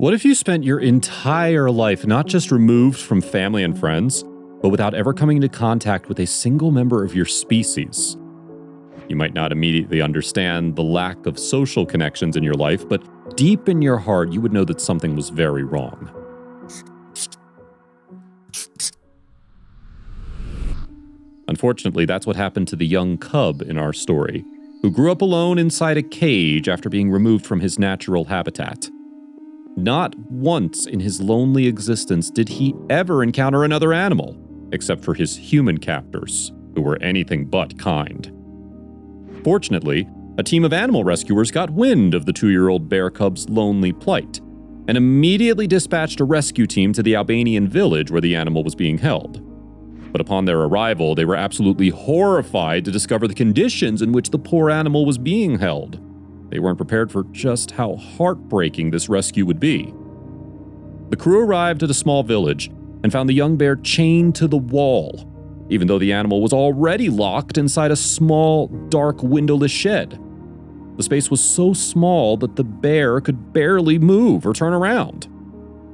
What if you spent your entire life not just removed from family and friends, but without ever coming into contact with a single member of your species? You might not immediately understand the lack of social connections in your life, but deep in your heart, you would know that something was very wrong. Unfortunately, that's what happened to the young cub in our story, who grew up alone inside a cage after being removed from his natural habitat. Not once in his lonely existence did he ever encounter another animal, except for his human captors, who were anything but kind. Fortunately, a team of animal rescuers got wind of the 2-year-old bear cub's lonely plight, and immediately dispatched a rescue team to the Albanian village where the animal was being held. But upon their arrival, they were absolutely horrified to discover the conditions in which the poor animal was being held. They weren't prepared for just how heartbreaking this rescue would be. The crew arrived at a small village and found the young bear chained to the wall, even though the animal was already locked inside a small, dark, windowless shed. The space was so small that the bear could barely move or turn around.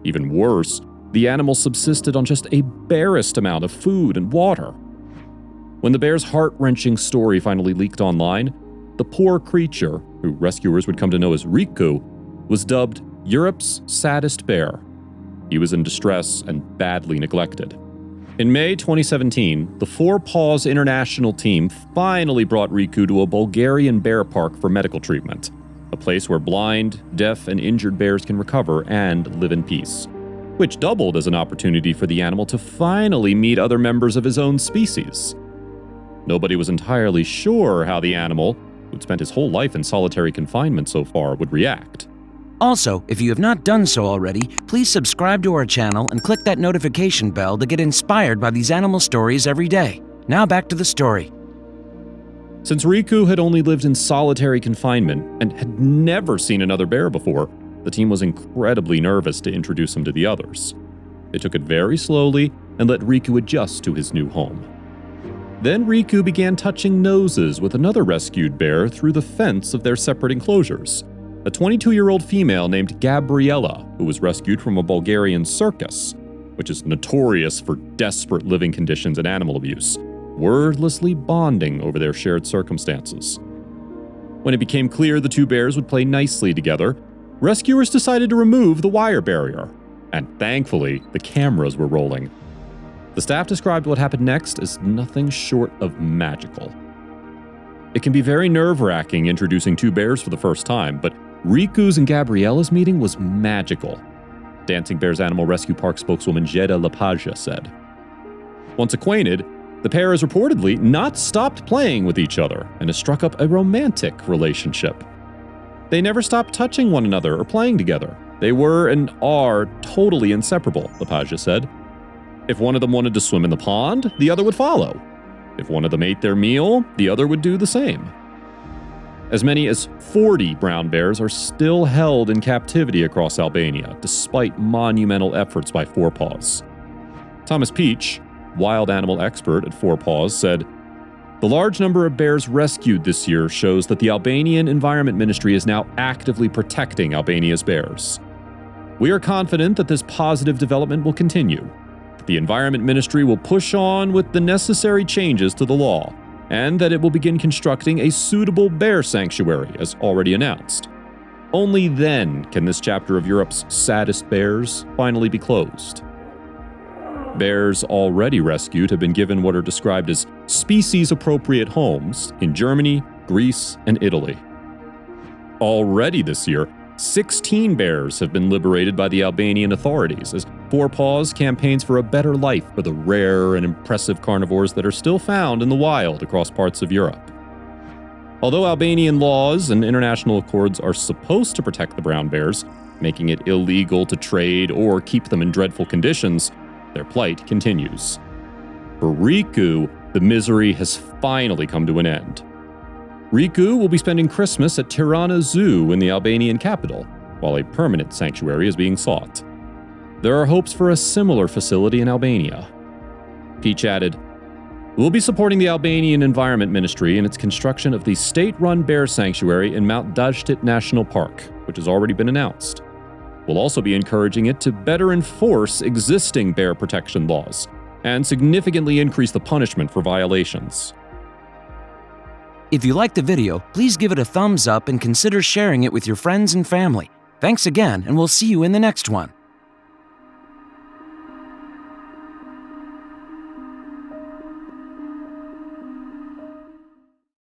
Even worse, the animal subsisted on just a barest amount of food and water. When the bear's heart-wrenching story finally leaked online, the poor creature, who rescuers would come to know as Riku, was dubbed Europe's saddest bear. He was in distress and badly neglected. In May 2017, the Four Paws International team finally brought Riku to a Bulgarian bear park for medical treatment, a place where blind, deaf, and injured bears can recover and live in peace, which doubled as an opportunity for the animal to finally meet other members of his own species. Nobody was entirely sure how the animal, who'd spent his whole life in solitary confinement so far, would react. Also, if you have not done so already, please subscribe to our channel and click that notification bell to get inspired by these animal stories every day. Now back to the story. Since Riku had only lived in solitary confinement and had never seen another bear before, the team was incredibly nervous to introduce him to the others. They took it very slowly and let Riku adjust to his new home. Then Riku began touching noses with another rescued bear through the fence of their separate enclosures, a 22-year-old female named Gabriela, who was rescued from a Bulgarian circus, which is notorious for desperate living conditions and animal abuse, wordlessly bonding over their shared circumstances. When it became clear the two bears would play nicely together, rescuers decided to remove the wire barrier, and thankfully, the cameras were rolling. The staff described what happened next as nothing short of magical. It can be very nerve-wracking introducing two bears for the first time, but Riku's and Gabriela's meeting was magical, Dancing Bears Animal Rescue Park spokeswoman Jeda Lapaja said. Once acquainted, the pair has reportedly not stopped playing with each other and has struck up a romantic relationship. They never stopped touching one another or playing together. They were and are totally inseparable, Lapaja said. If one of them wanted to swim in the pond, the other would follow. If one of them ate their meal, the other would do the same. As many as 40 brown bears are still held in captivity across Albania, despite monumental efforts by Four Paws. Thomas Peach, wild animal expert at Four Paws, said, "The large number of bears rescued this year shows that the Albanian Environment Ministry is now actively protecting Albania's bears. We are confident that this positive development will continue. The Environment Ministry will push on with the necessary changes to the law, and that it will begin constructing a suitable bear sanctuary, as already announced. Only then can this chapter of Europe's saddest bears finally be closed." Bears already rescued have been given what are described as species-appropriate homes in Germany, Greece, and Italy. Already this year, 16 bears have been liberated by the Albanian authorities as Four Paws campaigns for a better life for the rare and impressive carnivores that are still found in the wild across parts of Europe. Although Albanian laws and international accords are supposed to protect the brown bears, making it illegal to trade or keep them in dreadful conditions, their plight continues. For Riku, the misery has finally come to an end. Riku will be spending Christmas at Tirana Zoo in the Albanian capital, while a permanent sanctuary is being sought. There are hopes for a similar facility in Albania. Peach added, "We'll be supporting the Albanian Environment Ministry in its construction of the state-run bear sanctuary in Mount Dajtit National Park, which has already been announced. We'll also be encouraging it to better enforce existing bear protection laws and significantly increase the punishment for violations. If you liked the video, please give it a thumbs up and consider sharing it with your friends and family. Thanks again, and we'll see you in the next one.